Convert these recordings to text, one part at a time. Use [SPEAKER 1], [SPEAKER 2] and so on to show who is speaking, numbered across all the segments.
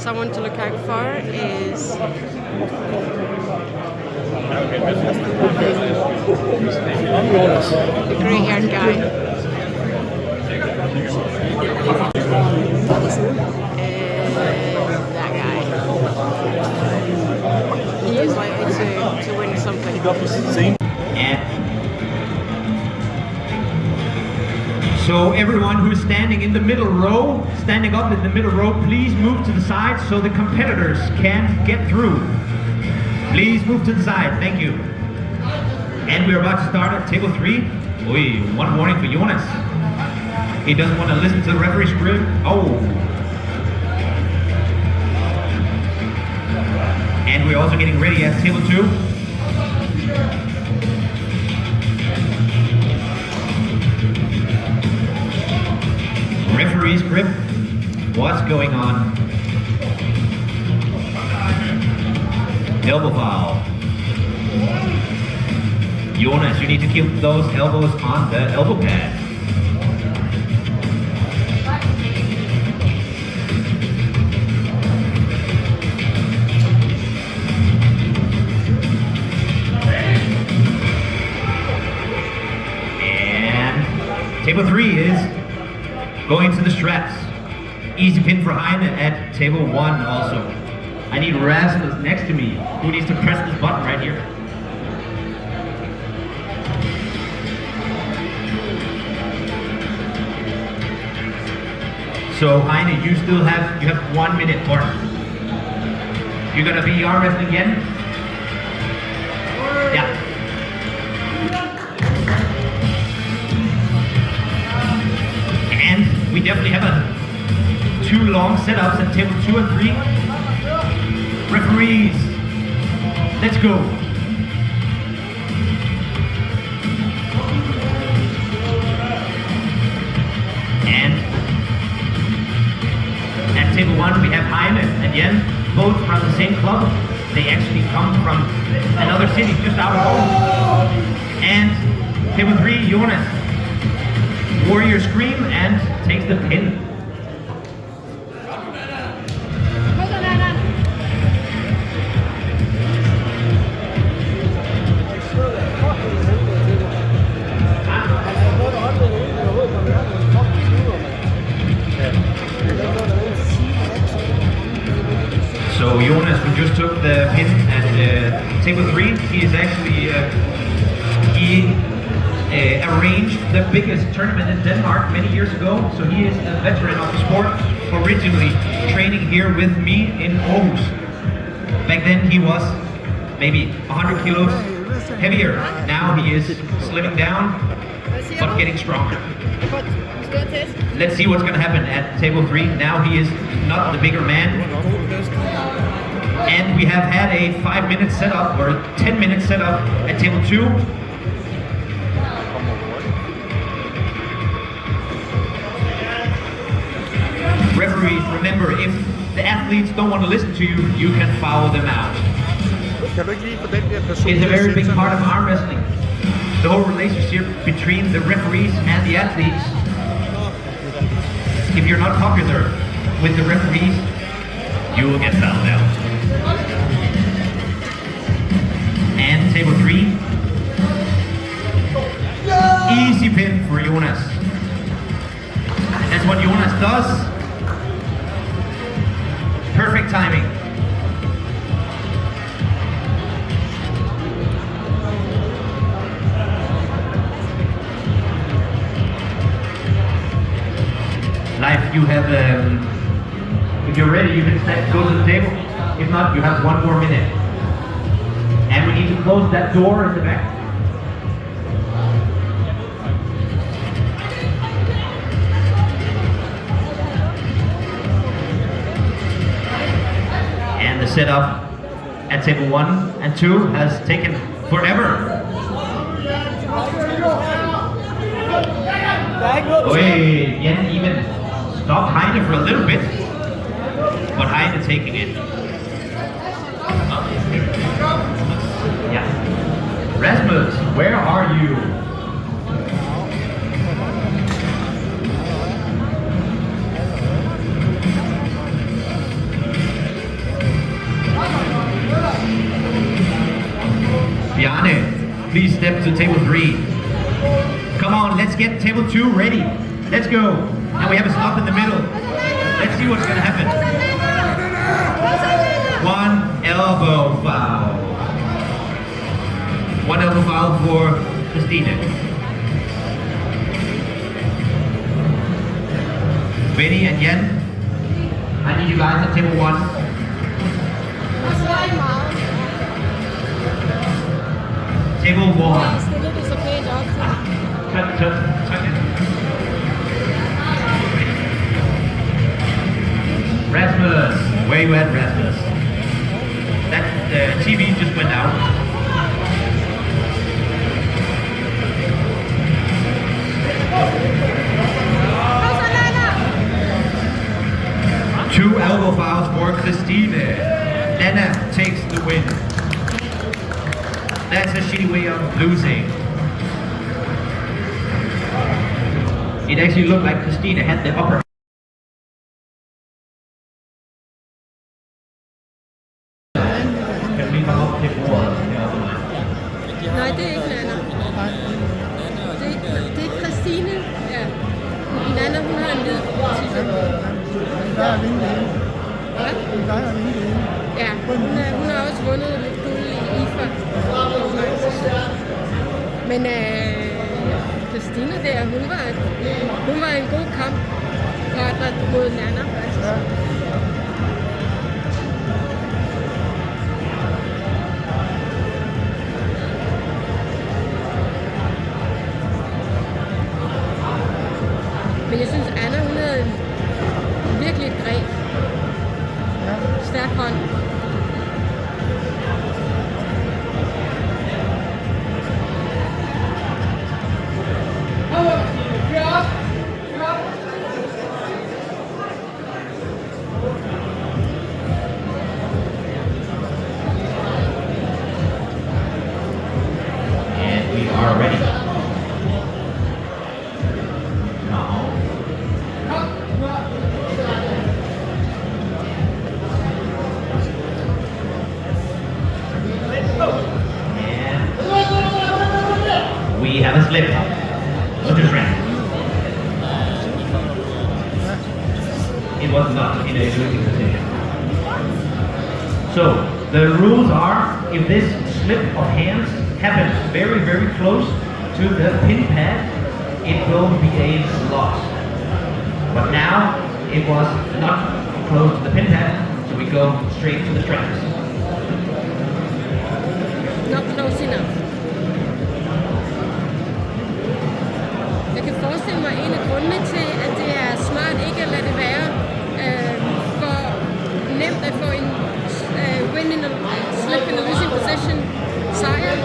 [SPEAKER 1] someone to look out for is the grey-haired guy. That guy. He is likely to win something.
[SPEAKER 2] So everyone who's standing in the middle row, standing up in the middle row, please move to the side so the competitors can get through. Please move to the side, thank you. And we're about to start at table 3. Oi, one warning for Jonas. He doesn't want to listen to the referee's script. Oh. And we're also getting ready at table 2. Referee's grip. What's going on? Elbow foul. Jonas, you need to keep those elbows on the elbow pad. And table 3 is going to the straps. Easy pin for Heine at table 1 also. I need Rasmus next to me. Who needs to press this button right here? So Heine, you have 1 minute for it. You're gonna be arm wrestling again? Yeah. And we definitely have 2 long setups at table 2 and 3. Referees, let's go. And at table 1 we have Heine and Jen, both from the same club. They actually come from another city just out of home. And table 3, Jonas. Warrior Scream and takes the pin. So Jonas, who just took the pin at table 3, he is actually arranged the biggest tournament in Denmark many years ago. So he is a veteran of the sport, originally training here with me in Aarhus. Back then he was maybe 100 kilos heavier. Now he is slimming down, but getting stronger. Let's see what's going to happen at table 3. Now he is not the bigger man. And we have had a 5-minute setup or 10-minute setup at table 2. Referees, remember, if the athletes don't want to listen to you, you can foul them out. It's a very big part of arm wrestling. The whole relationship between the referees and the athletes. If you're not popular with the referees, you will get fouled out. And table 3. Easy pin for Jonas. And that's what Jonas does. Perfect timing. Life, you have, if you're ready, you can go to the table. If not, you have 1 more minute. And we need to close that door in the back. And the setup at table 1 and 2 has taken forever. Wait, Jen even stopped Heine for a little bit, but Heine taking it. Yeah. Rasmus, where are you? please step to table 3. Come on, let's get table 2 ready. Let's go. And we have a stop in the middle. Let's see what's gonna happen. 1 elbow foul. 1 elbow foul for Christine. Benny and Jan, I need you guys at table 1. Table 1. Tuck it. Rasmus, where you at, Rasmus? That TV just went out. Two elbow fouls for Christine. Nana takes the win. That's a shitty way of losing. It actually looked like Christina had the upper. Kan vi komme op til bordet?
[SPEAKER 1] Nej, det er ikke Nana. Det er Christine. Ja. Nana, hun har en lyd. Ja, hun har også vundet lidt guld i IFA. Men Christine der, hun var en god kamppartner mod Nana faktisk. Men jeg synes, Anna, hun havde virkelig et greb. Stærk hånd.
[SPEAKER 2] And we are ready. We have a slip. Look at friend. It was not in a losing position. So the rules are, if this slip of hands happens very, very close to the pin pad, it will be a loss. But now it was not close to the pin pad, so we go straight to the straps.
[SPEAKER 1] Not close enough. Jeg kan forestille mig, en af grundene til, at det er smart ikke at lade det være for nemt at få en win in a slip in a losing position sejr,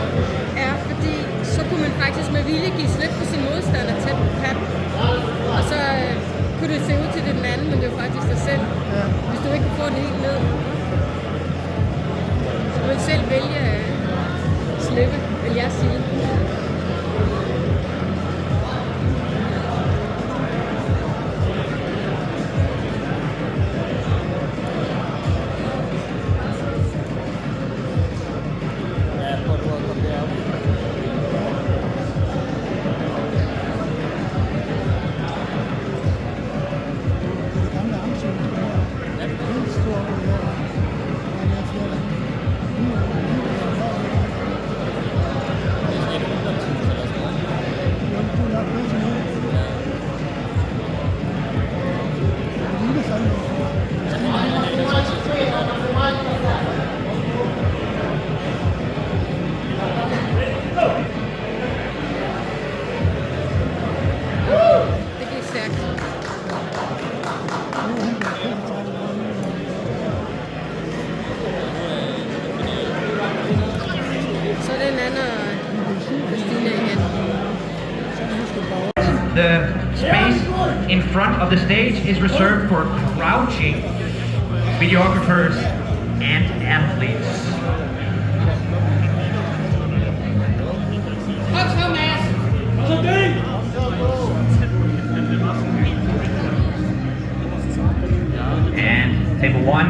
[SPEAKER 1] er fordi så kunne man faktisk med vilje give slip på sin modstander tæt på pad. Og så kunne det se ud til det den anden, men det var faktisk dig selv. Hvis du ikke kunne få det helt ned, så kunne man selv vælge at slippe, vil jeg sige.
[SPEAKER 2] The space in front of the stage is reserved for crouching videographers and athletes. And table 1,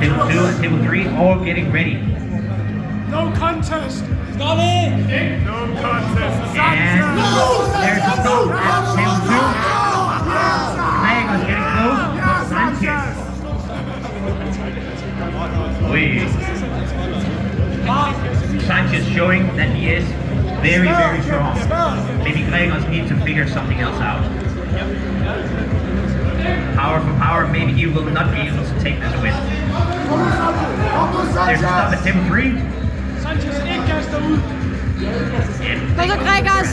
[SPEAKER 2] table 2 and table 3 all getting ready.
[SPEAKER 3] No contest.
[SPEAKER 4] Got it.
[SPEAKER 3] No contest.
[SPEAKER 2] And there's a stop at table 2. Mindaugas getting close, but Sanchez. Sanchez showing that he is very, very strong. Maybe Mindaugas needs to figure something else out. Power for power, maybe he will not be able to take this win. There's a stop at table 3.
[SPEAKER 3] Sanchez ikke kaster ud.
[SPEAKER 1] Kom så, Gregers!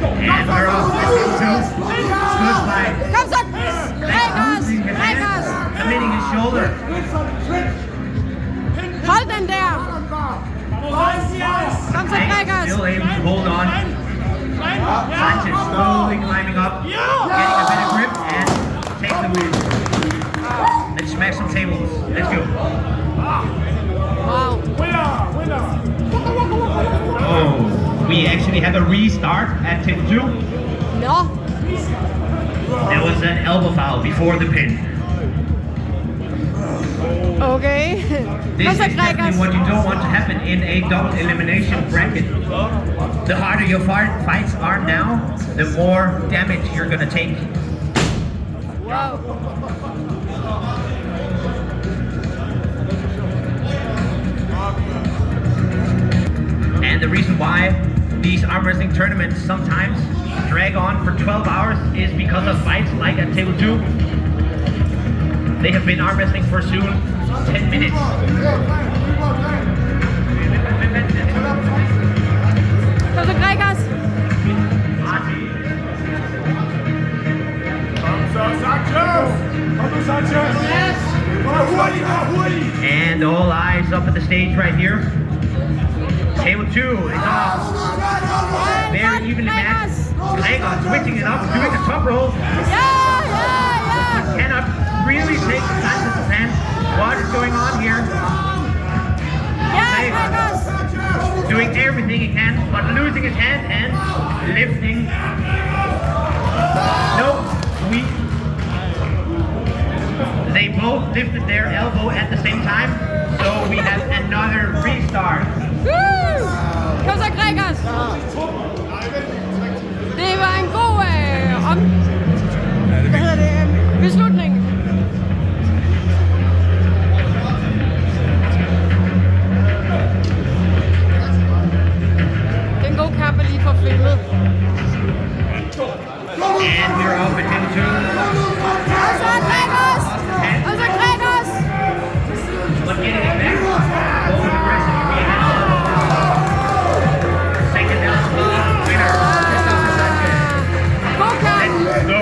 [SPEAKER 2] And we're off to table 2. Good fight.
[SPEAKER 1] Kom så, Gregers! Gregers!
[SPEAKER 2] Committing his shoulder.
[SPEAKER 1] Hold den der! Kom så, Gregers!
[SPEAKER 2] Still able to hold on. Sanchez slowly climbing up, getting a better grip, and take the win. Let's smash some tables. Let's go.
[SPEAKER 1] Wow.
[SPEAKER 2] Oh, we actually have a restart at table 2.
[SPEAKER 1] Nå.
[SPEAKER 2] There was an elbow foul before the pin.
[SPEAKER 1] Okay.
[SPEAKER 2] This
[SPEAKER 1] Kom
[SPEAKER 2] is
[SPEAKER 1] så, Gregers!
[SPEAKER 2] definitely what you don't want to happen in a double elimination bracket. The harder your fights are now, the more damage you're gonna take.
[SPEAKER 1] Wow.
[SPEAKER 2] And the reason why these arm wrestling tournaments sometimes drag on for 12 hours is because of fights like at table 2. They have been arm wrestling for soon 10 minutes.
[SPEAKER 1] Kom så, Gregers!
[SPEAKER 2] And all eyes up at the stage right here. Table 2 is off. Very evenly matched. Mindaugas switching it up, doing a top roll. Cannot really take the Sanchez's hand. What is going on here? Mindaugas doing everything he can, but losing his hand and lifting. Nope, weak. They both lifted their elbow at the same time, so we have another restart.
[SPEAKER 1] Kom så, Gregers! Det var en god beslutning. Det er en god kamp, at lige få filmet.
[SPEAKER 2] And we're off at table 2.
[SPEAKER 1] Og så Gregers! Og så Gregers!
[SPEAKER 2] But getting it back, both aggressive. We have second winner, Sanchez.
[SPEAKER 1] God kamp!
[SPEAKER 2] Let's go.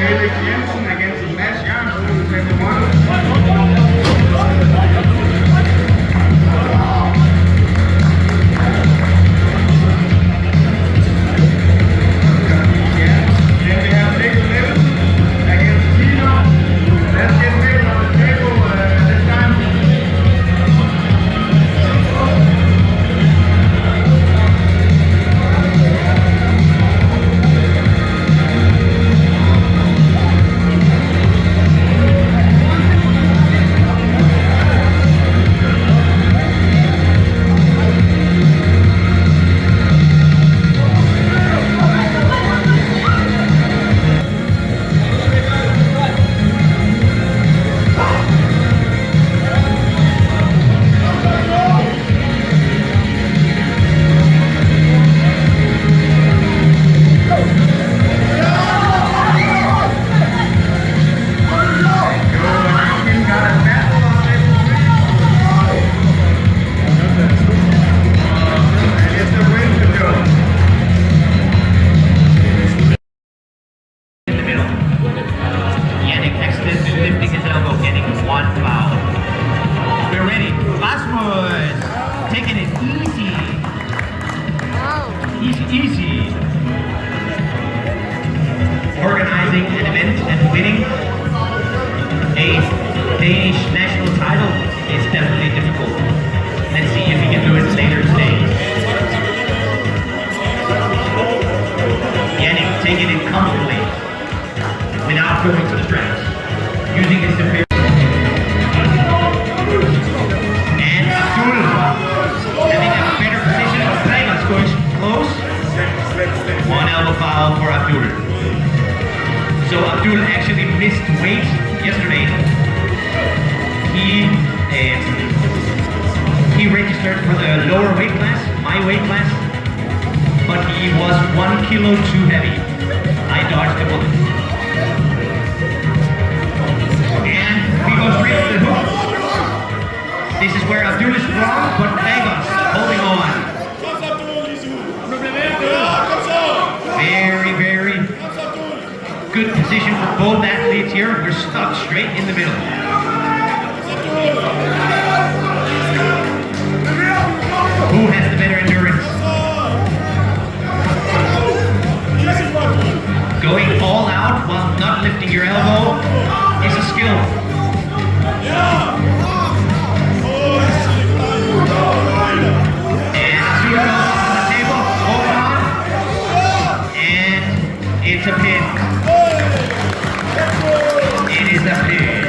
[SPEAKER 4] Felix Jensen against Mads Jørgensen, table 1.
[SPEAKER 2] Easy. Organizing an event and winning a Danish national title is definitely difficult. Let's see if he can do it later today. Yannick taking it comfortably without going to the straps, using his superior. And Abdul having a better position. Leah's going close. One elbow foul for Abdul. So Abdul actually missed weight yesterday. He registered for the lower weight class, my weight class, but he was 1 kilo too heavy. I dodged the bullet. And we go straight to the hook. This is where Abdul is strong, but Mindaugas holding on. Very, very good position for both athletes here. We're stuck straight in the middle. Who has the better endurance? Going all out while not lifting your elbow is a skill. It's a pin. It is a pin.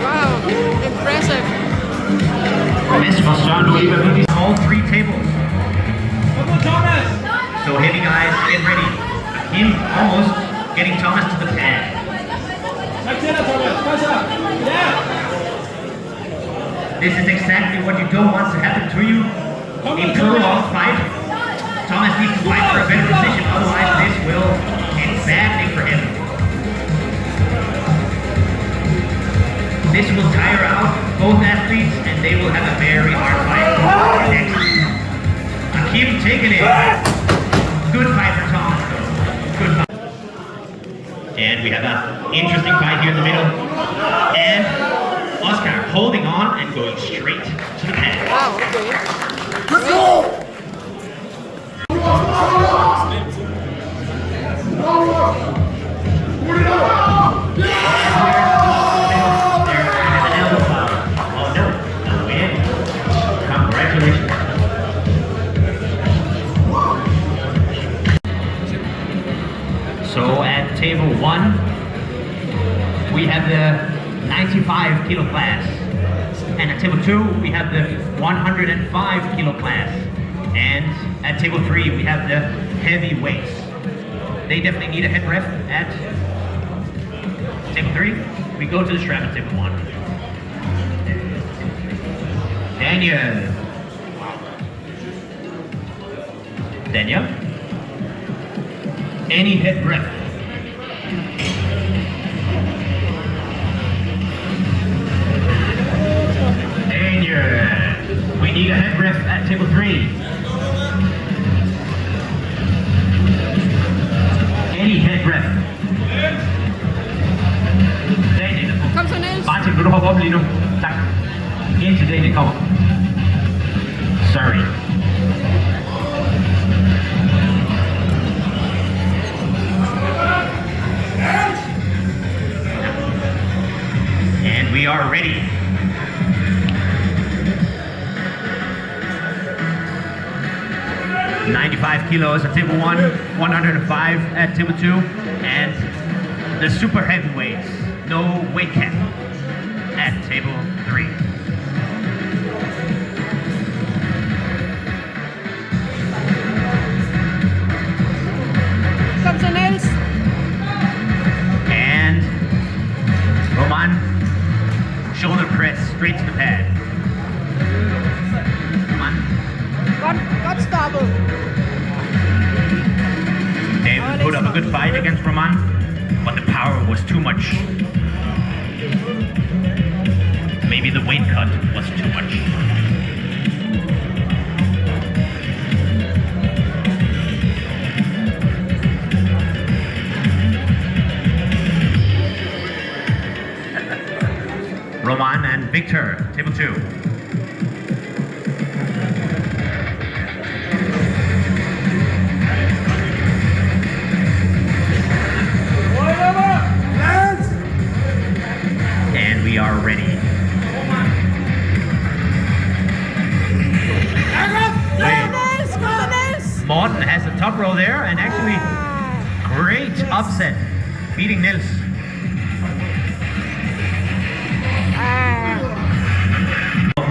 [SPEAKER 1] Wow, impressive.
[SPEAKER 2] This was John Louis all 3 tables. So heavy guys, get ready. Him almost getting Thomas to the pad. This is exactly what you don't want to happen to you. In prolonged fight, Thomas needs to fight for a better position, otherwise this will end badly for him. This will tire out both athletes and they will have a very hard fight next. Akim taking it. Good fight for Thomas though. Good fight. And we have an interesting fight here in the middle. And Oscar holding on and going straight to the pad.
[SPEAKER 1] Wow, okay.
[SPEAKER 4] Let's go!
[SPEAKER 2] So at table 1, we have the 95 kilo class. And at table 2, we have the 105 kilo class. And at table 3, we have the heavy weights. They definitely need a head ref at table 3. We go to the strap at table 1. Daniel. Any head ref? Daniel. We need a head ref at table 3. Any head ref? poppe op lige nu. Tak. Indtil det kommer. Sorry. And we are ready. $95 kilos at table 1, 105 at table 2, and the super heavyweights, no weight cap, at table 3.
[SPEAKER 1] Kom så, Niels.
[SPEAKER 2] And Roman, shoulder press straight to the pad. Come on.
[SPEAKER 1] Godt stoppet.
[SPEAKER 2] David put up a good fight against Roman, but the power was too much. Maybe the weight cut was too much. Roman and Victor, table 2. And we are ready. Morten has the top row there, and actually great upset, beating Niels.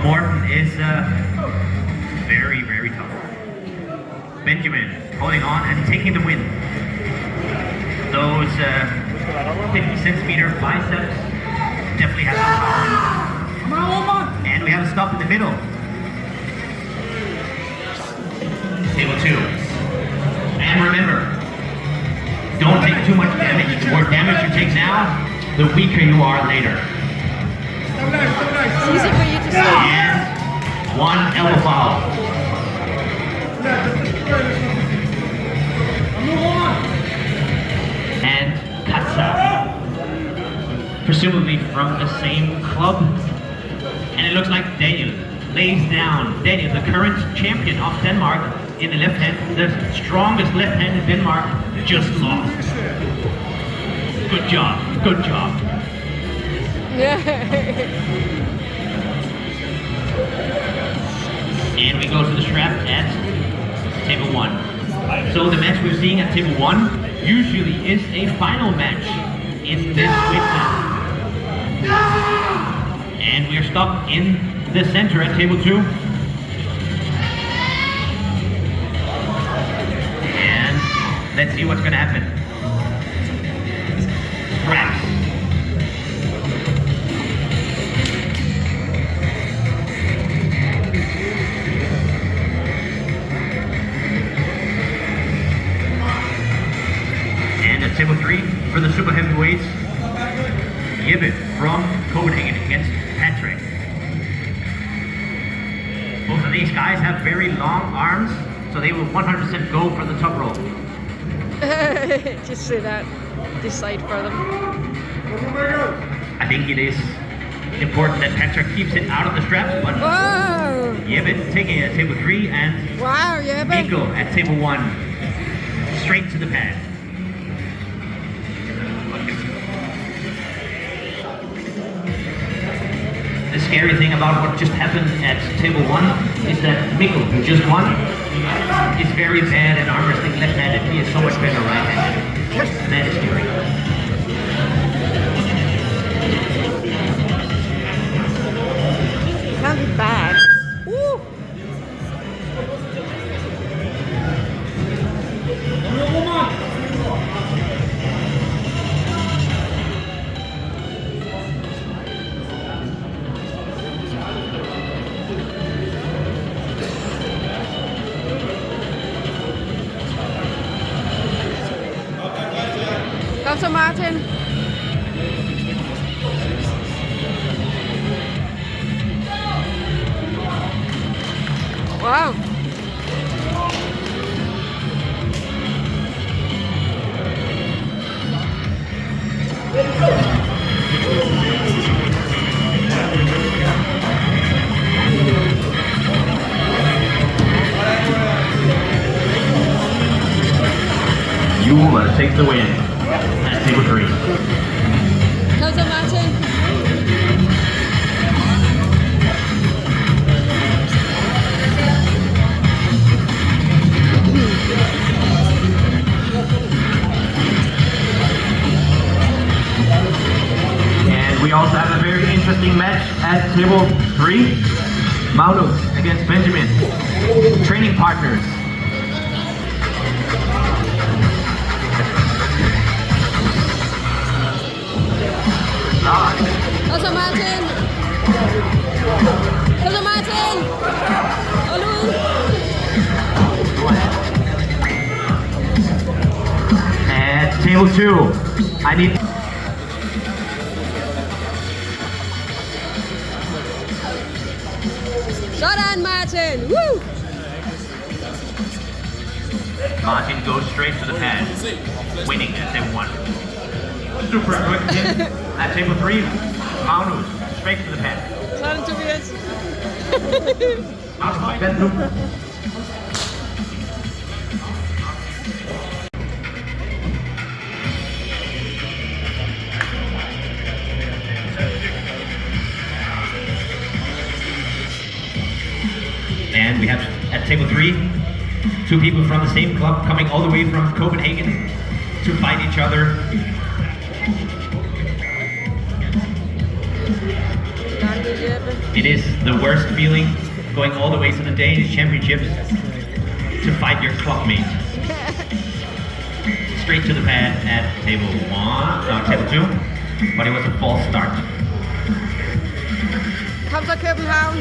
[SPEAKER 2] Morten is very, very tough. Benjamin holding on and taking the win. Those 50 centimeter biceps definitely have some power. And we have a stop in the middle. Table 2. And remember, don't take too much damage. The more damage you take now, the weaker you are later.
[SPEAKER 1] It's easy for you to say.
[SPEAKER 2] And one elbow foul. And Katsa, presumably from the same club. And it looks like Daniel lays down. Daniel, the current champion of Denmark, in the left hand, the strongest left hand in Denmark, just lost. Good job, good job. And we go to the strap at table 1. So the match we're seeing at table 1 usually is a final match in this weight class. And we are stuck in the center at table 2. And let's see what's going to happen. Straps. And at table 3 for the super heavyweights, Jeppe from Copenhagen against Patrick. Both of these guys have very long arms, so they will 100% go for the top rope.
[SPEAKER 1] Just say that. Decide for them.
[SPEAKER 2] I think it is important that Patrick keeps it out of the straps, but
[SPEAKER 1] Whoa!
[SPEAKER 2] Jeppe taking it at table 3 and
[SPEAKER 1] Wow, Jeppe.
[SPEAKER 2] Nico at table 1. Straight to the pad. The scary thing about what just happened at table 1 is that Mikkel, who just won, is very bad at arm wrestling left-handed. He is so much better right-handed. That is scary.
[SPEAKER 1] Can't be bad. Woo! Kom så, Martin. Wow.
[SPEAKER 2] takes the win at table 3.
[SPEAKER 1] Kom så, Martin.
[SPEAKER 2] And we also have a very interesting match at table 3. Mindaugas against Benjamin. Training partners.
[SPEAKER 1] Kom så, Martin. Kom så, Martin. Hold ud.
[SPEAKER 2] At table 2, I need...
[SPEAKER 1] Sådan, Martin. Woo!
[SPEAKER 2] Martin goes straight to the pad, winning at table 1. Super quick hit at table 3. Mindaugas straight to the pad.
[SPEAKER 1] Sådan, Tobias.
[SPEAKER 2] And we have at table 3, 2 people from the same club coming all the way from Copenhagen to fight each other. It is the worst feeling going all the way to the Danish Championships to fight your clubmate. Straight to the pad at table 2, but it was a false start.
[SPEAKER 1] Kom så, København.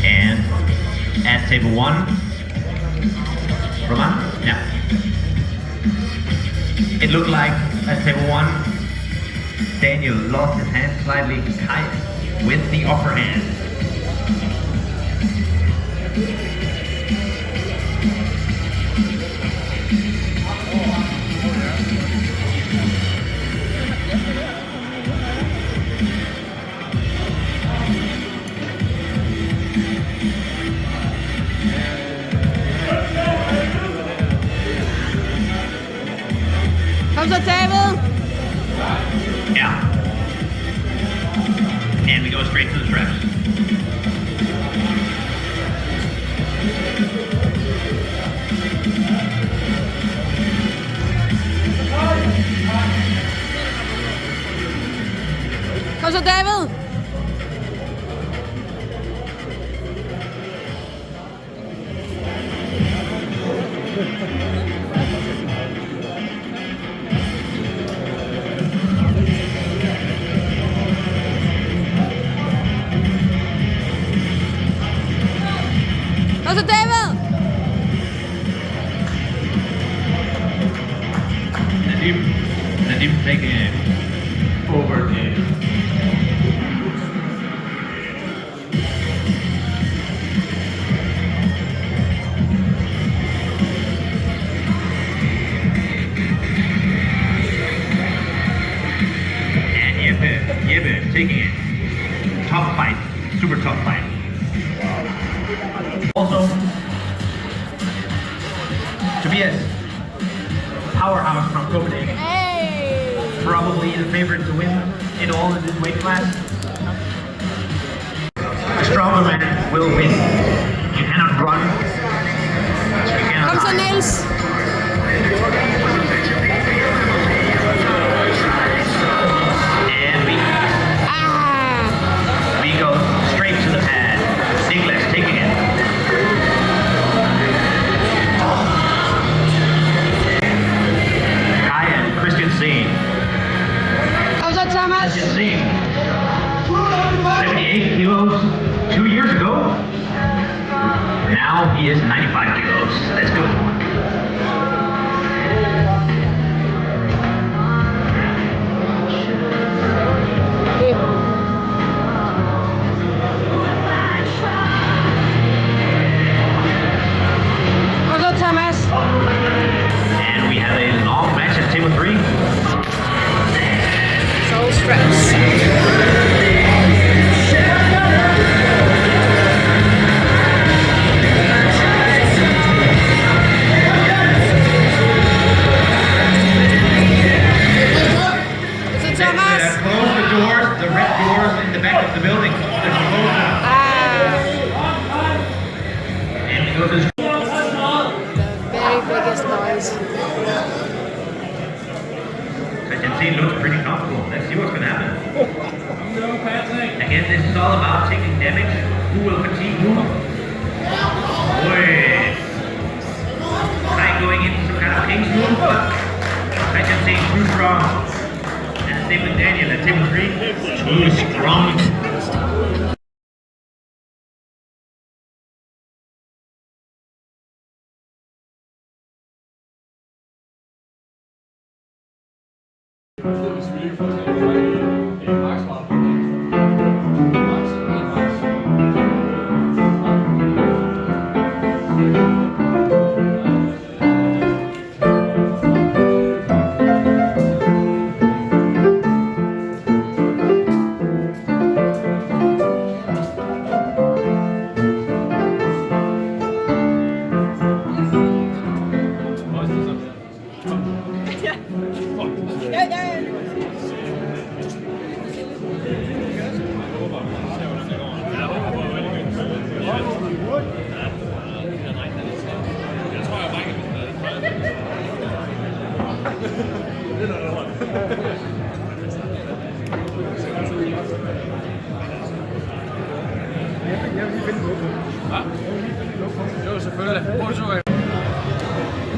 [SPEAKER 2] And at table 1, Roman? Yeah. It looked like at table 1, Daniel lost his hand slightly, Kai with the upper hand.
[SPEAKER 1] Kom så, David.
[SPEAKER 2] Yeah. And we go straight to the straps.
[SPEAKER 1] Kom så, David. Kom så, David.
[SPEAKER 2] Nadim taking over the... Jeppe taking it. Tough fight. Super tough fight. Also, Tobias, powerhouse from Copenhagen.
[SPEAKER 1] Hey.
[SPEAKER 2] Probably the favorite to win in all in this weight class. A stronger man will win. You cannot run. You cannot
[SPEAKER 1] Kom så,
[SPEAKER 2] hide.
[SPEAKER 1] Niels.
[SPEAKER 2] And we go straight to the pad. Niklas taking it. Kai and Christian Seen.
[SPEAKER 1] Kom så, Thomas.
[SPEAKER 2] Christian Seen. 78 kilos 2 years ago. Now he is 95 kilos. That's good.
[SPEAKER 1] Kom så, Thomas.
[SPEAKER 2] And we have a long match at table 3.
[SPEAKER 1] Soul straps.
[SPEAKER 2] he goes to the
[SPEAKER 1] very biggest noise.
[SPEAKER 2] I can see it looks pretty comfortable. Let's see what's going to happen. Again, this is all about taking damage. Who will fatigue who? Like going into some kind of king's move, but I just say too strong. And the same with Daniel at table 3. Too strong.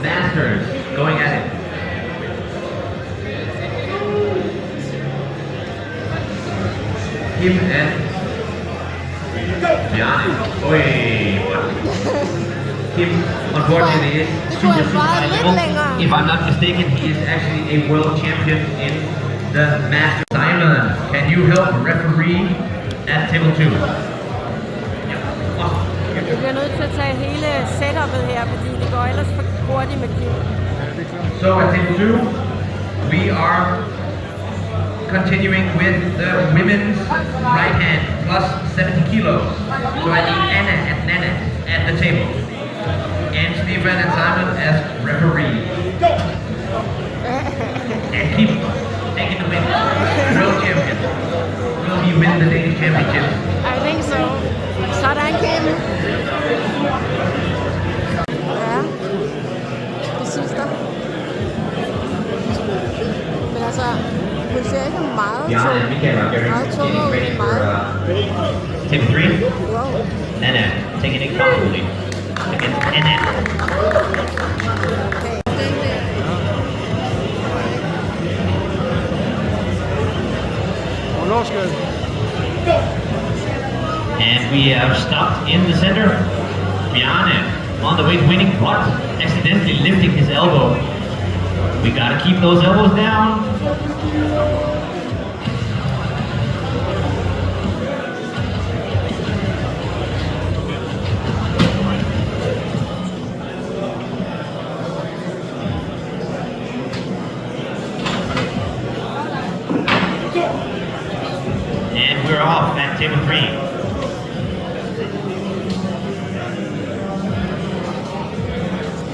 [SPEAKER 2] Masters going at it. Kim and Bjarne. Kim, unfortunately, is super high level. If I'm not mistaken, he is actually a world champion in the Masters. Simon, can you help referee at table 2?
[SPEAKER 1] Vi bliver nødt til at tage hele setupet her, fordi det går ellers for hurtigt med Kim.
[SPEAKER 2] So at table 2, we are continuing with the women's right hand plus 70 kilos. So I need Anna and Nana at the table. And Stefan and Simon as referee. And keep taking the win. World champion. Will he win the Danish Championships?
[SPEAKER 1] I think so. Sådan, Kim. Ja, det sidste. Men altså, hun ser ikke meget tungere ud end mig.
[SPEAKER 2] Table 3.
[SPEAKER 1] Wow.
[SPEAKER 2] Nana, taking it comfortably against Anna. And we have stopped in the center. Bjarne on the way to winning, but accidentally lifting his elbow. We gotta keep those elbows down. And we're off at table 3.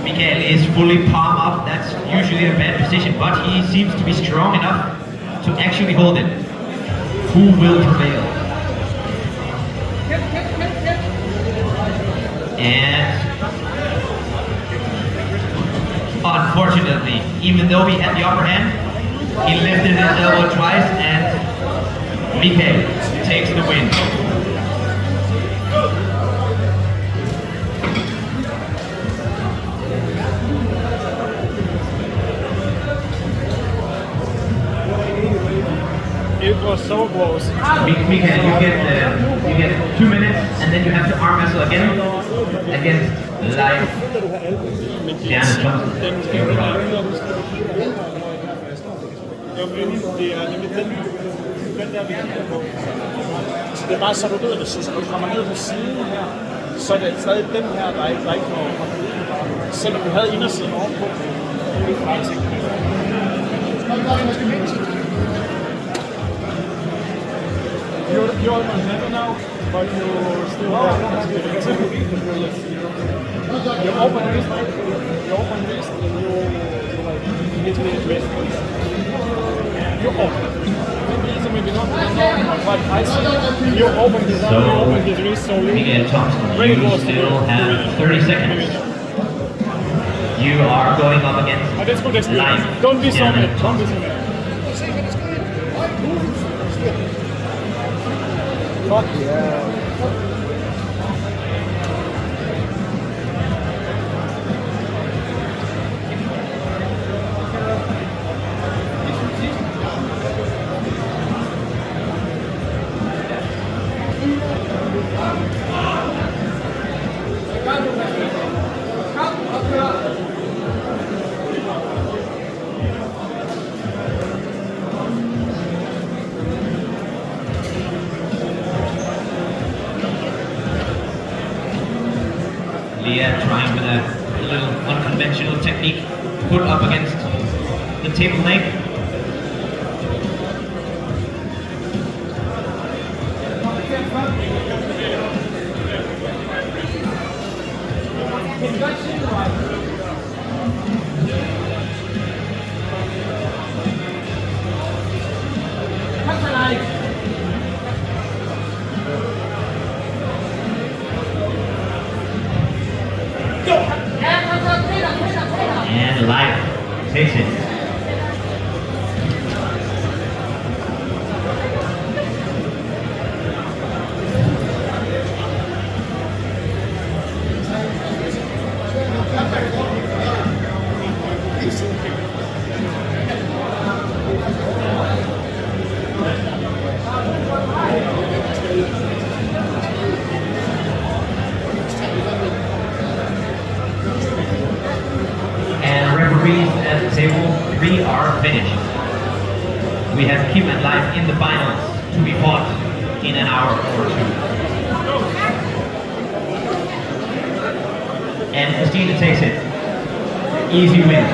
[SPEAKER 2] Mikael is fully palm up. That's usually a bad position, but he seems to be strong enough to actually hold it. Who will prevail? And unfortunately, even though he had the upper hand, he lifted his elbow twice and Mikael takes the win.
[SPEAKER 3] It was so close.
[SPEAKER 2] Mikael, you get 2 minutes, and then you have to arm wrestle again against Leah. Danish Championships.
[SPEAKER 3] Det er bare så du ved det, så du kommer ned på siden her, så er det stadig den her, der er ikke noget. Selvom du havde indersiden ovenpå. You're on my level now, but you still have you open wrist, and you need to be wrist. You open. Maybe easy, maybe not, but I see You open this up, you
[SPEAKER 2] So,
[SPEAKER 3] open this wrist slowly.
[SPEAKER 2] Miguel Thompson,
[SPEAKER 3] Very
[SPEAKER 2] you
[SPEAKER 3] close to
[SPEAKER 2] still
[SPEAKER 3] me.
[SPEAKER 2] have 30 seconds. You are going up against
[SPEAKER 3] But that's good experience.
[SPEAKER 2] Leah.
[SPEAKER 3] Don't be so
[SPEAKER 2] Yeah,
[SPEAKER 3] mad. Don't be so mad. Fuck yeah.
[SPEAKER 2] Leah trying with a little unconventional technique, put up against the table leg. And live takes it. Referees at table 3 are finished. We have Kim and Live in the finals to be fought in an hour or two. And Christina takes it. Easy win.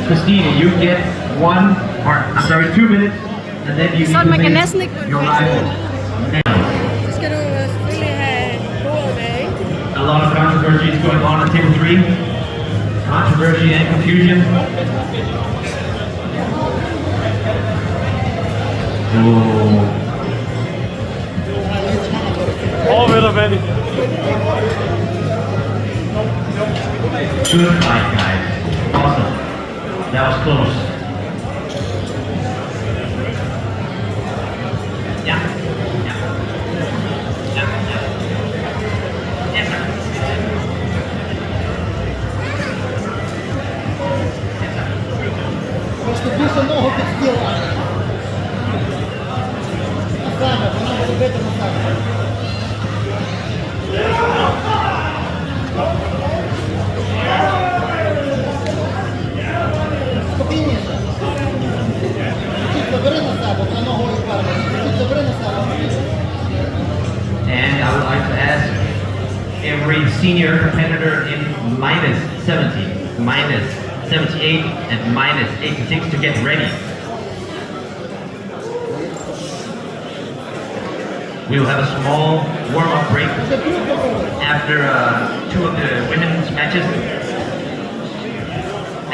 [SPEAKER 2] Christina, you get 2 minutes, and then you
[SPEAKER 1] Så
[SPEAKER 2] need
[SPEAKER 1] man
[SPEAKER 2] to
[SPEAKER 1] kan
[SPEAKER 2] make
[SPEAKER 1] næsten ikke
[SPEAKER 2] your rival.
[SPEAKER 1] Så skal du selvfølgelig have bordet med, ikke?
[SPEAKER 2] A lot of controversy is going on at table 3. Controversy and confusion.
[SPEAKER 3] Oh, vel og vel.
[SPEAKER 2] Good fight, guys. Awesome. That was close. Yeah. Yeah. Yeah. Yeah. Yes, sir.
[SPEAKER 5] Просто більше ногу підстіла. Саме, вона буде бити на саме. Спокійніше. Чуть забери на себе, на ногу і вперед. Чуть забери на себе.
[SPEAKER 2] And I would like to ask every senior competitor in minus 70, minus 78, and minus 86 to get ready. We will have a small warm-up break after 2 of the women's matches.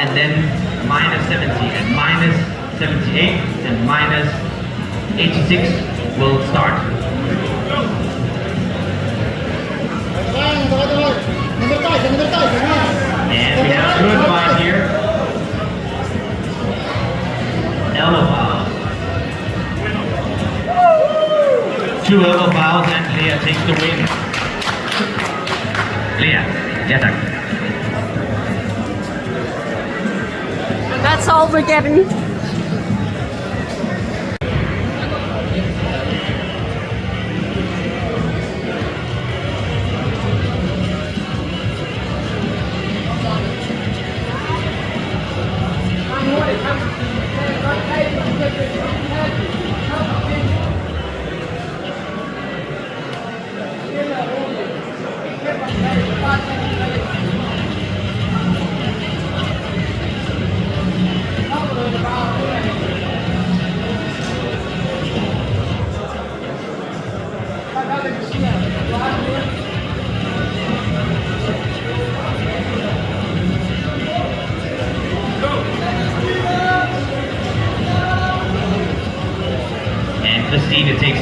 [SPEAKER 2] And then minus 70 and minus 78 and minus 86 will start.
[SPEAKER 5] Правильно, давай, давай. Не вертайся, не вертайся.
[SPEAKER 2] And we have a good fight here. Elbow foul. 2 elbow fouls and Leah takes the win. Leah, ja tak.
[SPEAKER 1] And that's all we're getting.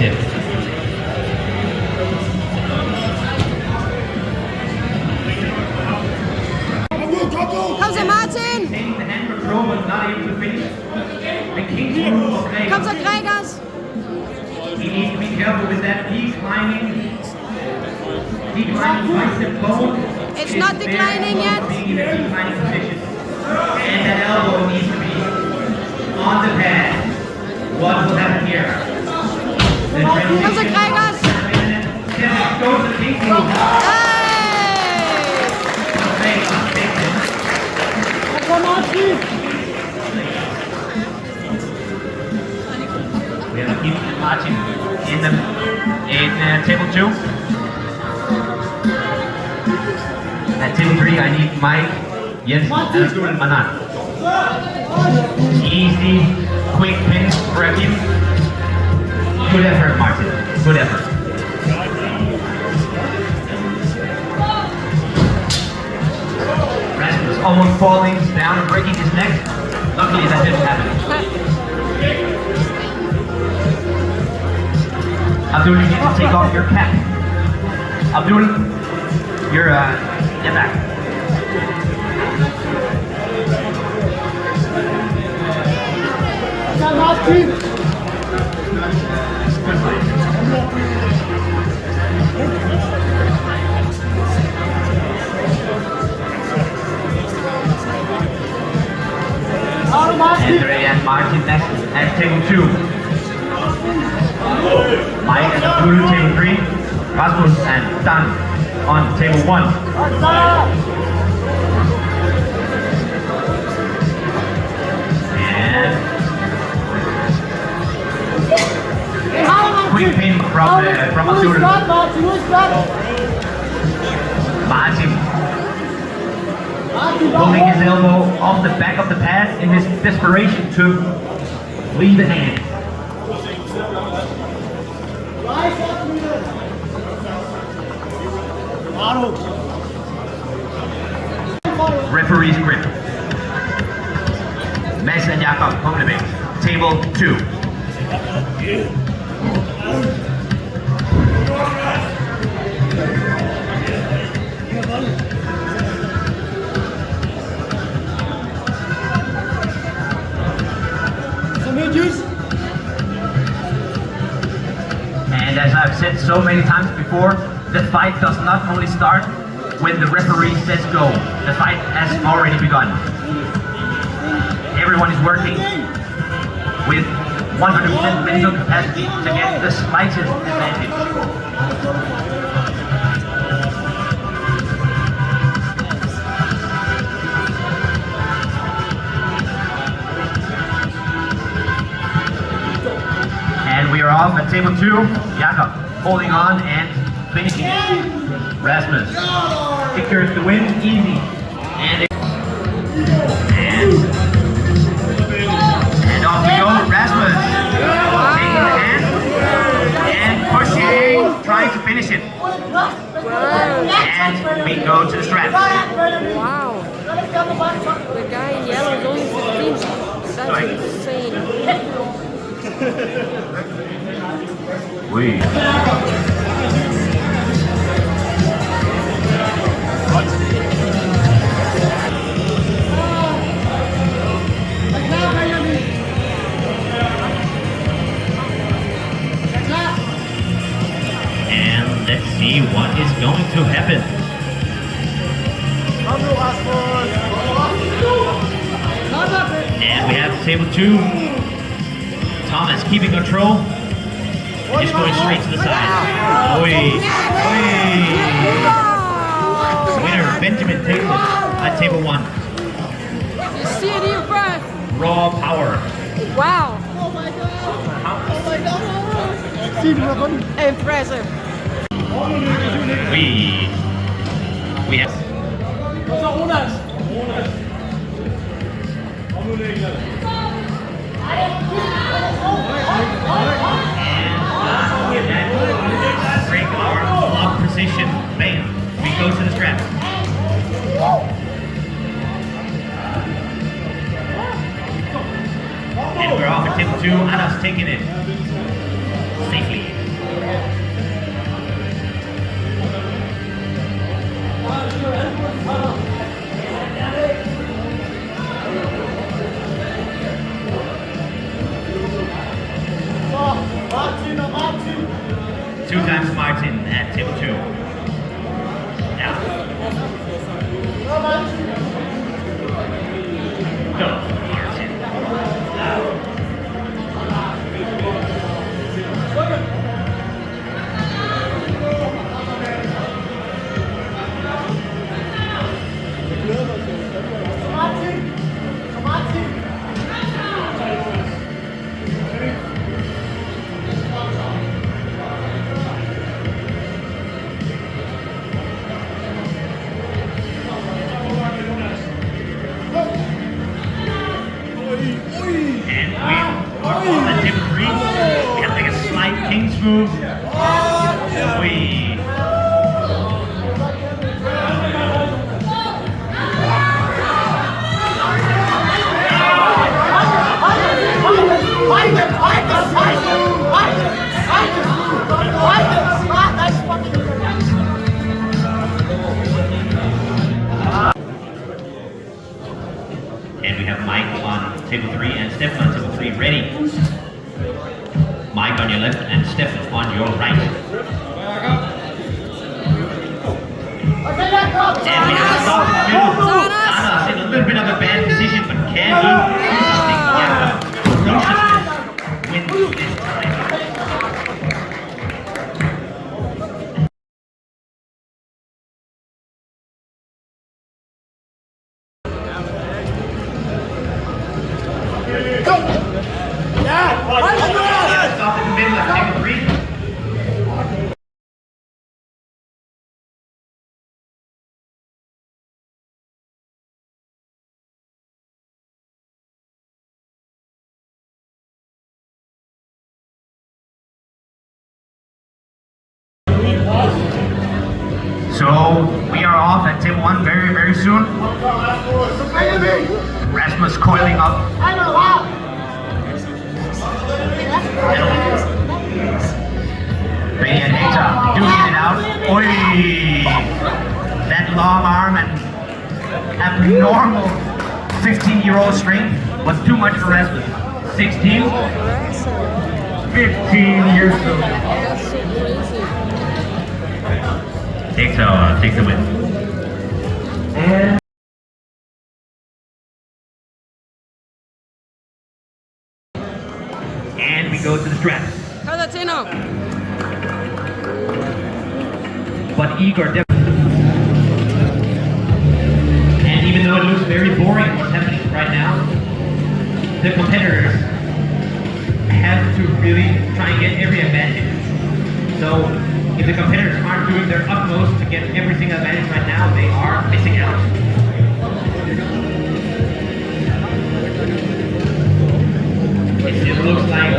[SPEAKER 2] it.
[SPEAKER 1] Kom så Martin!
[SPEAKER 2] Taking the hand control but not able to finish. The king's move of
[SPEAKER 1] Kom så
[SPEAKER 2] Gregor.
[SPEAKER 1] Gregers!
[SPEAKER 2] He needs to be careful with that declining bicep bone.
[SPEAKER 1] It's not declining yet.
[SPEAKER 2] Being in a declining position. And that elbow needs to be on the pad. What will happen here? The
[SPEAKER 1] Kom så Gregers!
[SPEAKER 2] goes the king's move.
[SPEAKER 1] Hey!
[SPEAKER 2] We have Kim and Martin in table 2. At table 3, I need Mike, Jens, and Manan. Easy, quick pin for Kim. Good effort, Martin. Good effort. Rasmus almost falling down and breaking his neck. Luckily, that didn't happen. Abdul, you need to take off your cap. Abdul, you're get back. Good fight. Andre and Martin next at table 2. Mike and Abdul table 3. Rasmus and Dan on table 1. And quick pin from Abdul. Martin pulling his elbow off the back of the pad in his desperation to leave the hand. Referee's grip. Mads and Jakob Humlebæk, table 2. And as I've said so many times before, the fight does not only start when the referee says go. The fight has already begun. Everyone is working with 100% mental capacity to get the slightest advantage. And we are off at table 2. Jakob holding on and finishing it. Rasmus secures the win, easy. And off we go, Rasmus taking the hand and pushing, trying to finish it. And we go to the strap.
[SPEAKER 1] Wow. The guy in yellow is only 15. That's insane.
[SPEAKER 2] We. And let's see what is going to happen. And we have table 2. Thomas keeping control. Just going straight to the side. Oi. Winner Benjamin takes it at table 1.
[SPEAKER 1] You see it in front.
[SPEAKER 2] Raw power.
[SPEAKER 1] Wow. Impressive.
[SPEAKER 2] We have. Break our lock position. Bam. We go to the strap. And we're off at table 2. Anas taking it safely. And we are on the table 3. We have like a slight king's move. And we have Mike on table 3 and Stefan on table 3 ready. Mike on your left and Stefan on your right. And we have a soft middle. Anna's in a little bit of a bad position, but can he do something? Yeah, ferociousness wins this time. Stop in the middle of table 3. So we are off at table 1 very, very soon. Rasmus coiling up. Brady and Hector doing it out. Oi! That long arm and abnormal 15-year-old strength was too much for Rasmus. 16? 15 years old. Hector takes the win. And we go to the straps. But Igor and even though it looks very boring what's happening right now, the competitors have to really try and get every advantage. So if the competitors aren't doing their utmost to get every single advantage right now, they are missing out. It still looks like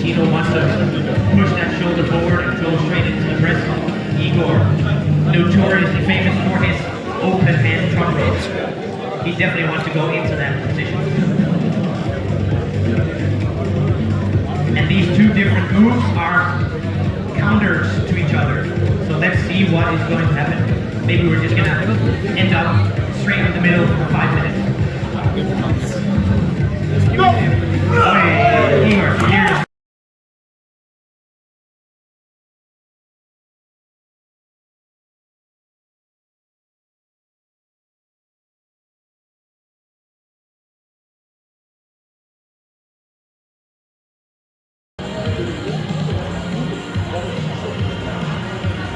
[SPEAKER 2] Tino wants to push that shoulder forward and go straight into the press. Igor, notoriously famous for his open hand trunk rolls. He definitely wants to go into that position. And these two different moves are counters to each other. So let's see what is going to happen. Maybe we're just gonna end up straight in the middle for 5 minutes. Igor, here's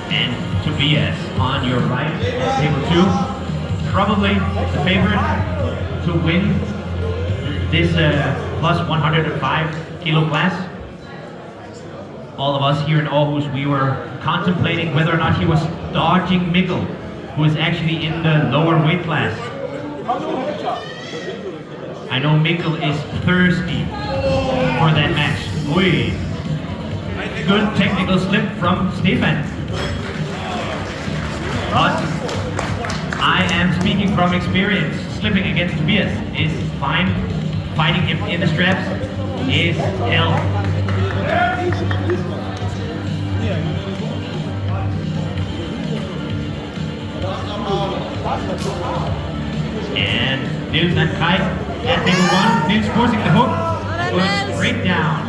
[SPEAKER 2] and Tobias on your right, table 2, probably the favorite to win this plus 105 kilo class. All of us here in Aarhus, we were contemplating whether or not he was dodging Mikkel, who is actually in the lower weight class. I know Mikkel is thirsty for that match. Oi. Good technical slip from Stefan. But I am speaking from experience. Slipping against Tobias is fine. Fighting him in the straps is hell. And Nils and Kai at table 1. Nils forcing the hook. Goes straight down.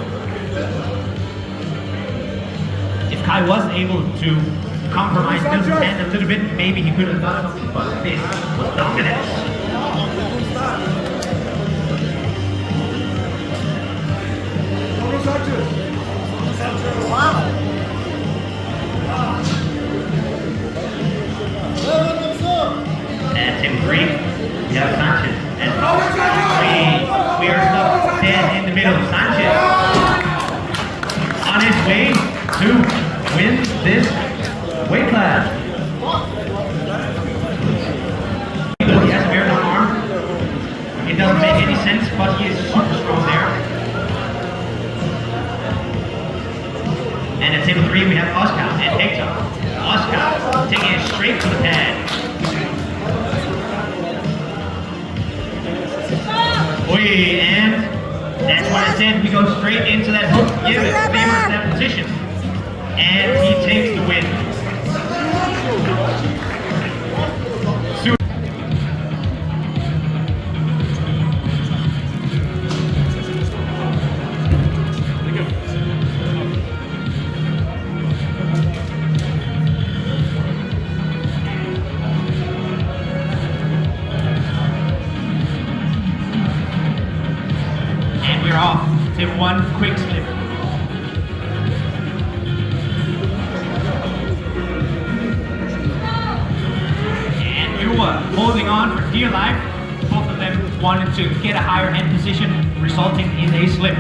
[SPEAKER 2] If Kai was able to compromise Nils' hand a little bit, maybe he could have done something, but this was dominant.
[SPEAKER 5] Wow!
[SPEAKER 2] And table 3, we have Sanchez. And we are stuck dead in the middle. Sanchez on his way to win this weight class. He has a very long arm. It It doesn't make any sense, but he is super strong there. And at table 3 we have Oscar and Hector. Oscar taking it straight to the pad. Oi, and that's what I said, we go straight into that hook. Give it, favors that position. And he takes the win. And we're off. Tip 1, quick slip. Holding on for dear life. Both of them wanted to get a higher hand position, resulting in a slip.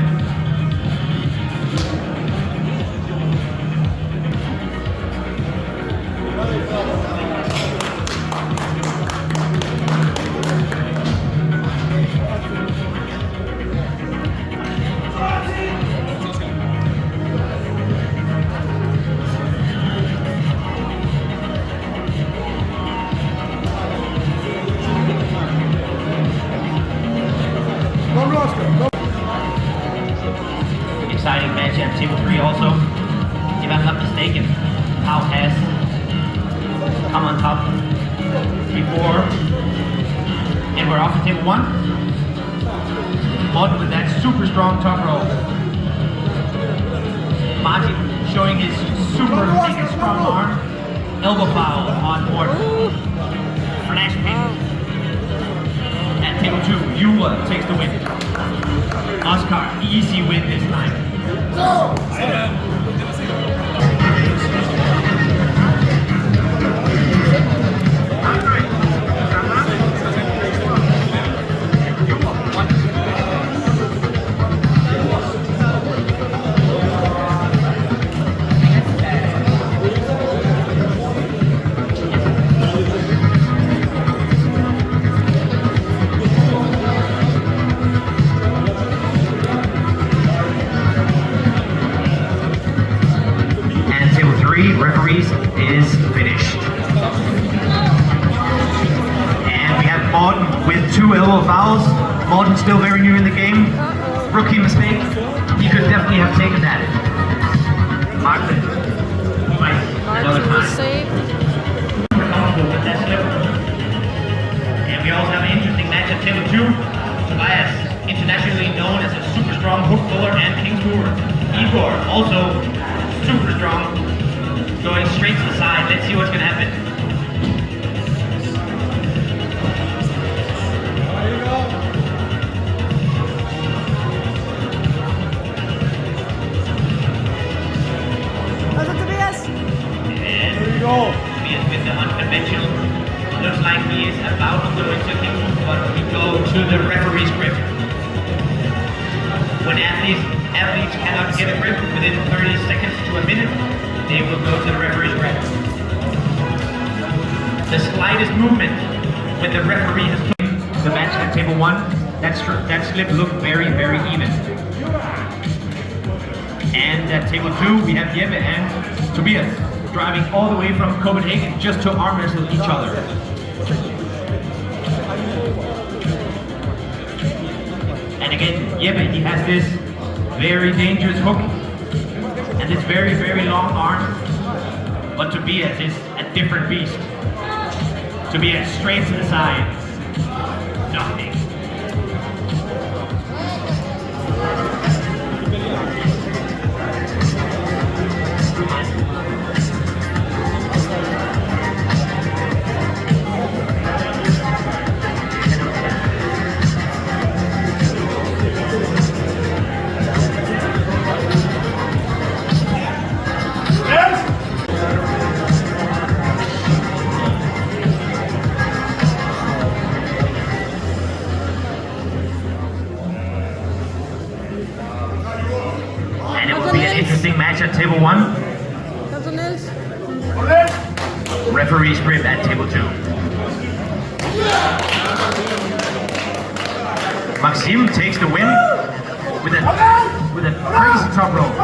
[SPEAKER 2] Exciting match at table 3 also. If I'm not mistaken, Pau has come on top before. And we're off to table 1. Morten with that super strong top row. Martin showing his super mega strong arm. Elbow foul on Morten. Flash pin. At table 2, Yuva takes the win. Oscar, easy win this time. Referees is finished. And we have Morten with 2 elbow fouls. Morten's still very new in the game. Rookie mistake. He could definitely have taken that. Martin. Nice. Another time. Super comfortable with that slip. And we also have an interesting match at table 2. Tobias, internationally known as a super strong hook puller and king tour. Igor, also super strong. Going straight to the side. Let's see what's going to happen. And there you go. Tobias with the unconventional. Looks like he is about to go into him, but we go to the referee's grip. When athletes cannot get a grip within 30 seconds to a minute, they will go to the referee's grip. The slightest movement when the referee has played the match at table 1, that slip looked very, very even. And at table 2, we have Jeppe and Tobias driving all the way from Copenhagen just to arm wrestle each other. And again, Jeppe, he has this very dangerous hook and this very, very long arm. But Tobias is a different beast. Tobias straight to the side. Nothing. Interesting match at table 1. Referee's grip at table 2. Maxim takes the win with a crazy top rope.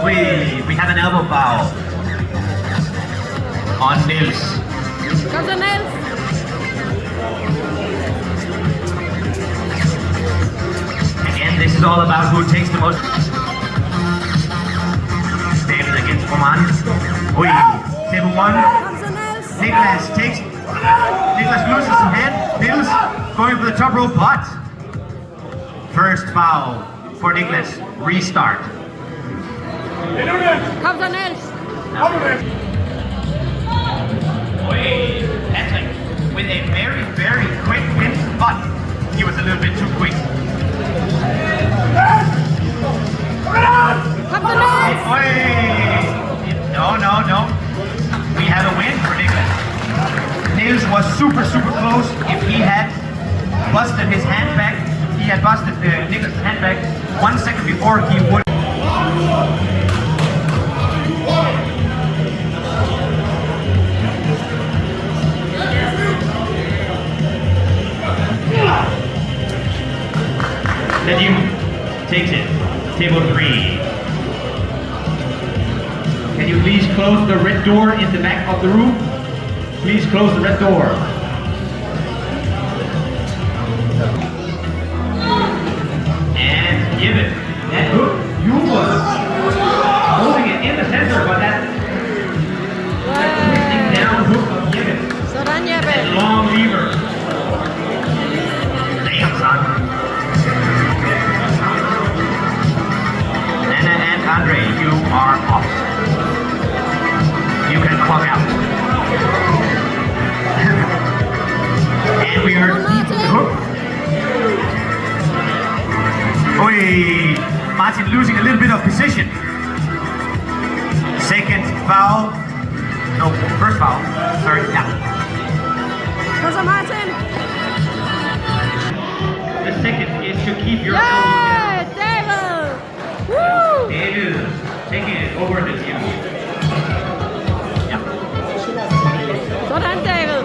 [SPEAKER 2] We have an elbow bow on Niels.
[SPEAKER 1] Comes on, Niels.
[SPEAKER 2] Again, this is all about who takes the most. David against Roman. Ui, table one.
[SPEAKER 1] Comes on, Niels.
[SPEAKER 2] Niklas loses his hand. Niels going for the top rope, but first foul for Niklas. Restart.
[SPEAKER 1] Comes on, Niels.
[SPEAKER 2] Patrick with a very, very quick win, but he was a little bit too quick.
[SPEAKER 1] Comes on, Niels.
[SPEAKER 2] No. We have a win for Niklas. Niels was super close. If he had busted his hand back, he had busted Niklas' hand back 1 second before, he would. Leah takes it. Table 3. Can you please close the red door in the back of the room? Please close the red door. And give it. That hook, you was holding it in the center, but that twisting down hook of give it.
[SPEAKER 1] Sådan, Jeppe.
[SPEAKER 2] That long lever. Damn, son. Nana and Andre, you are off. You can clock out. And we are deep in the hook. Oi, Martin losing a little bit of position. Second foul. No, first foul. Sorry, yeah.
[SPEAKER 1] Comes on, Martin.
[SPEAKER 2] The second is to keep your elbows
[SPEAKER 1] Yeah, David. Woo!
[SPEAKER 2] down. David taking it over the team.
[SPEAKER 1] Sådan, David.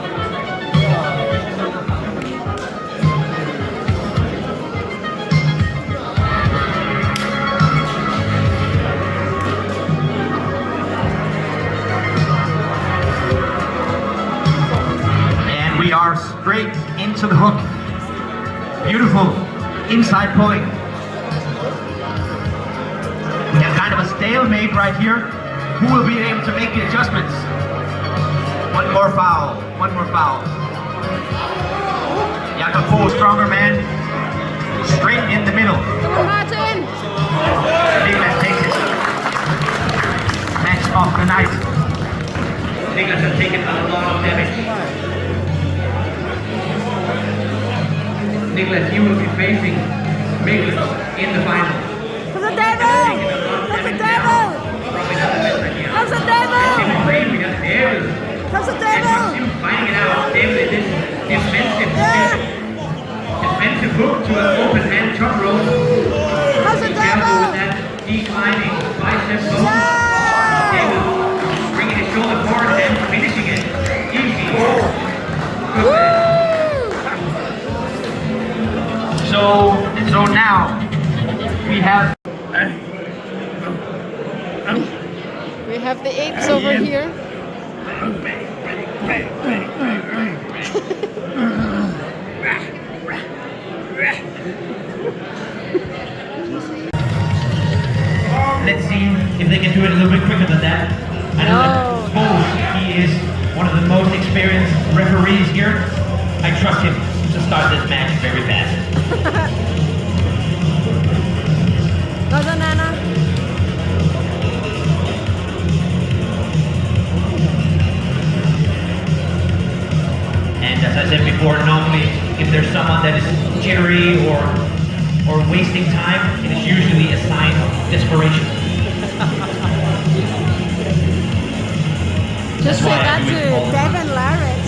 [SPEAKER 2] And we are straight into the hook. Beautiful inside pulling. We have kind of a stalemate right here. Who will be able to make the adjustments? One more foul. Jakob Pohl, stronger man. Straight in the middle.
[SPEAKER 1] Come on, Martin.
[SPEAKER 2] Niklas takes it. Match of the night. Niklas has taken a lot of damage. Niklas, you will be facing Mikkel in the final.
[SPEAKER 1] Comes on, David. Comes on, David. Comes on, David.
[SPEAKER 2] We got David.
[SPEAKER 1] Comes on,
[SPEAKER 2] And
[SPEAKER 1] David.
[SPEAKER 2] Maxim finding it out. David in this defensive position. Defensive hook to an open hand top rope.
[SPEAKER 1] Comes on,
[SPEAKER 2] Be careful with
[SPEAKER 1] David.
[SPEAKER 2] that declining bicep bone. David bringing his shoulder forward and finishing it. Easy. Good man. So now we have
[SPEAKER 1] the apes over here.
[SPEAKER 2] Let's see if they can do it a little bit quicker than that. I know that Bo, he is one of the most experienced referees here. I trust him to start this match very fast.
[SPEAKER 1] Comes on, Nana.
[SPEAKER 2] And as I said before, normally if there's someone that is jittery or wasting time, it is usually a sign of desperation.
[SPEAKER 1] Just say
[SPEAKER 2] why I
[SPEAKER 1] that
[SPEAKER 2] do
[SPEAKER 1] to
[SPEAKER 2] it all the time.
[SPEAKER 1] Devin Larrett.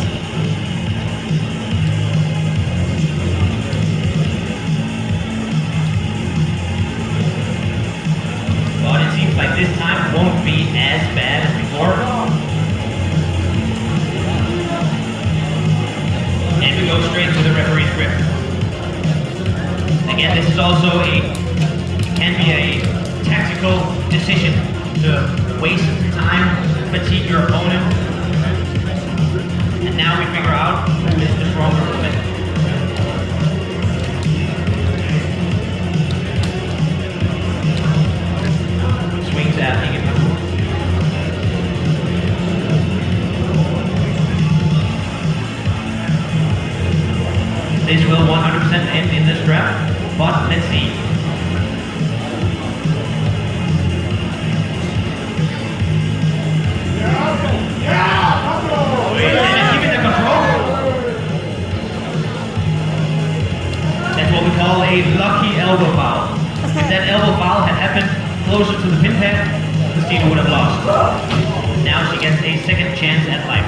[SPEAKER 2] But it seems like this time won't be as bad as before. And we go straight to the referee's grip. Again, this is also can be a tactical decision to waste time, fatigue your opponent. And now we figure out who is the stronger movement. Swings at Leah. This will 100% end in this draft, but let's see. Keeping the control. That's what we call a lucky elbow foul. If that elbow foul had happened closer to the pin pad, Christina would have lost. Now she gets a second chance at life.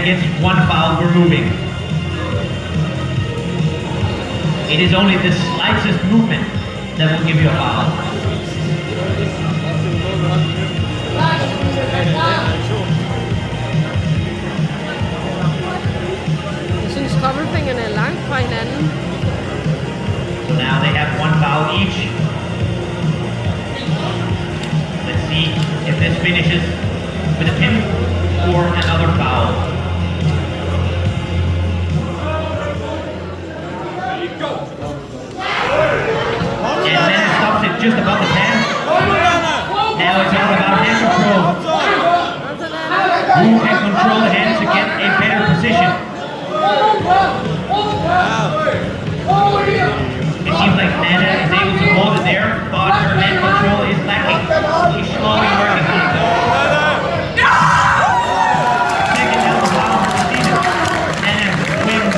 [SPEAKER 2] Gets one foul for moving. It is only the slightest movement that will give you a foul.
[SPEAKER 1] Jeg synes tommelfingerne er langt fra hinanden.
[SPEAKER 2] So now they have one foul each. Let's see if this finishes with a pin or another foul. Just above the pad. Now it's all about hand control. Who can control the hand to get a better position? It seems like Nana is able to hold it there, but her hand control is lacking. She's slowly working on it. Second elbow foul for Christina. Nana wins.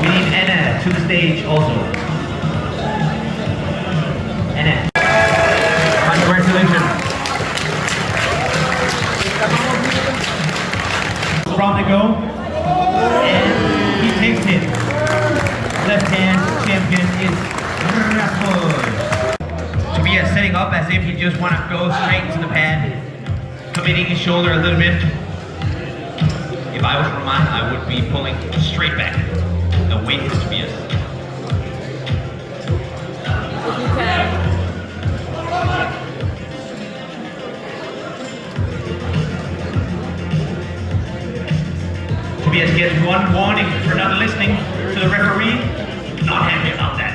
[SPEAKER 2] We need Anna to the stage also. Anna. Congratulations. From the go. And he takes it. Left hand champion is Rasmus. Tobias setting up as if he just want to go straight to the pad. Committing his shoulder a little bit. If I was Roman, I would be pulling straight back. Away from Tobias. Tobias gets one warning for not listening to the referee. Not happy about that.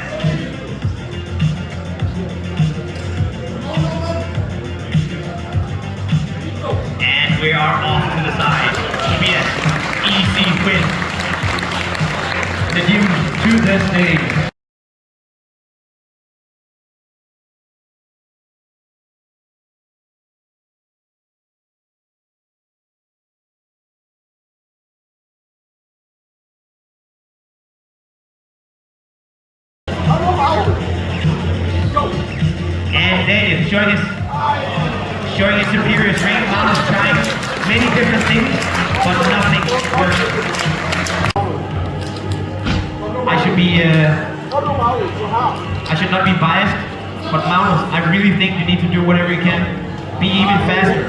[SPEAKER 2] And we are off to the side. Tobias, easy win. To the stage. And Daniel showing his superior strength. Magnus trying many different things, but nothing works. I should not be biased, but Magnus, I really think you need to do whatever you can. Be even faster.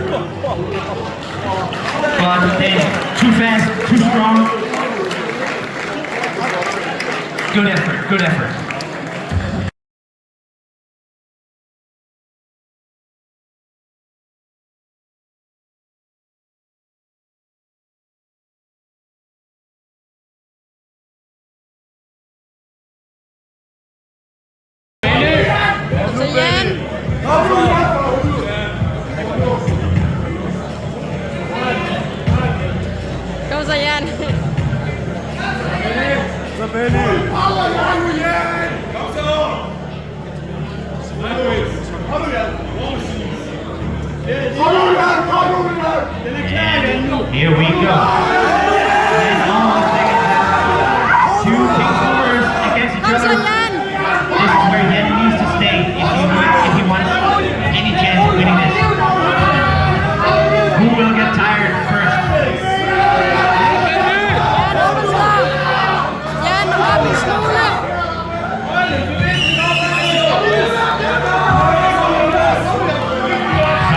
[SPEAKER 2] But Daniel, too fast, too strong. Good effort, good effort. Here we go. And almost taken down. Two kickers against each other. This is where Jan needs to stay if he wants any chance of winning this. Who will get tired first?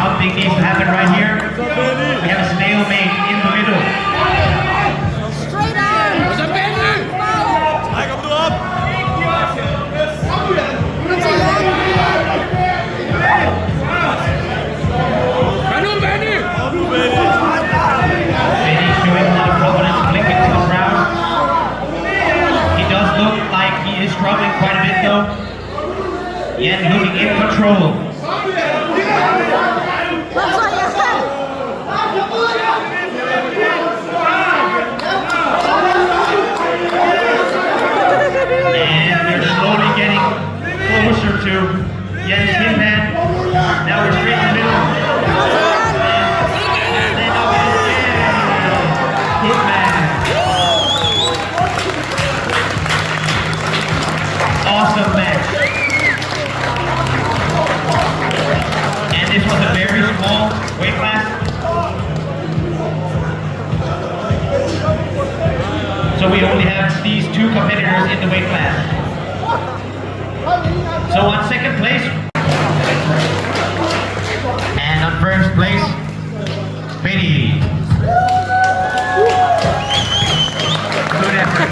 [SPEAKER 2] Something needs to happen right here. We have a stalemate in the middle.
[SPEAKER 1] Straight arm.
[SPEAKER 3] Træk ham nu op!
[SPEAKER 2] Benny showing a lot of confidence, blinking to the crowd. He does look like he is struggling quite a bit though. Jan looking in control. And they're slowly getting closer to Jan's hip hand. Now we're straight in the middle. Awesome match. And this was a very small weight class. So we only have these two competitors in the weight class. So on second place. And on first place, Benny. Good effort.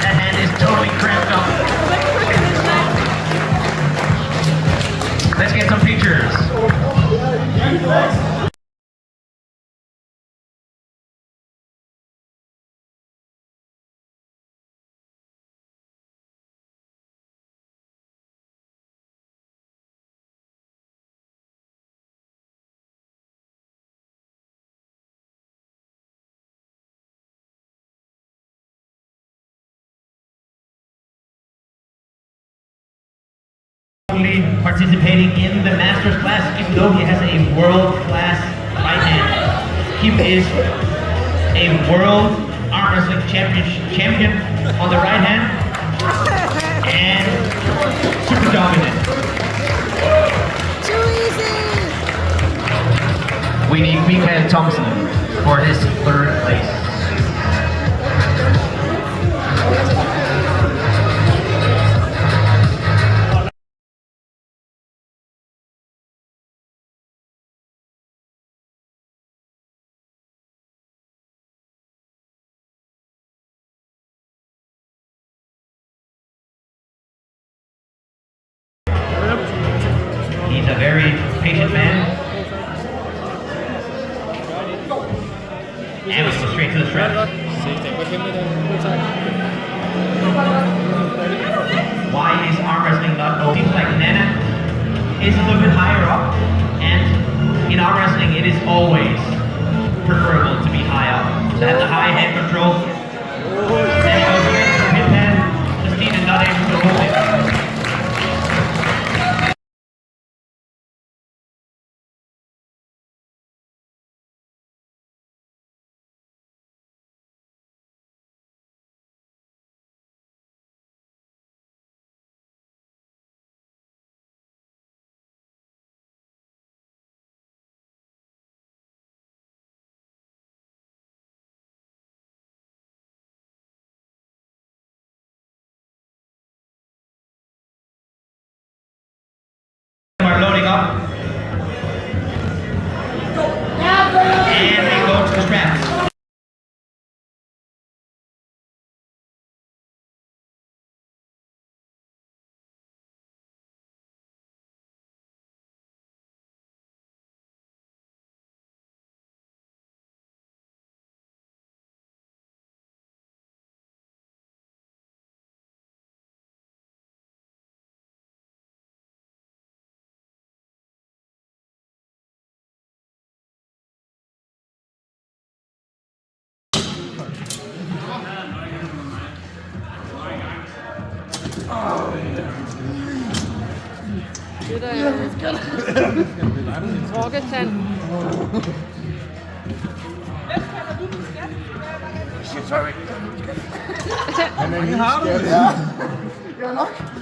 [SPEAKER 2] That hand is totally cramped up. Let's get some pictures. Participating in the Masters class, even though he has a world-class right hand. Kim is a world arm wrestling champion on the right hand and super dominant.
[SPEAKER 1] Too easy.
[SPEAKER 2] We need Mikael Thompson for his third place. He's a very patient man. And we go straight to the stretch. Why is arm wrestling not open? Seems like Nana is a little bit higher up. And in arm wrestling, it is always preferable to be high up. To have the high head control. Then he goes against the hip hand. Justine is not able to hold it.
[SPEAKER 1] Det der er rocketand.
[SPEAKER 5] Han er lige skat. Ja, nok.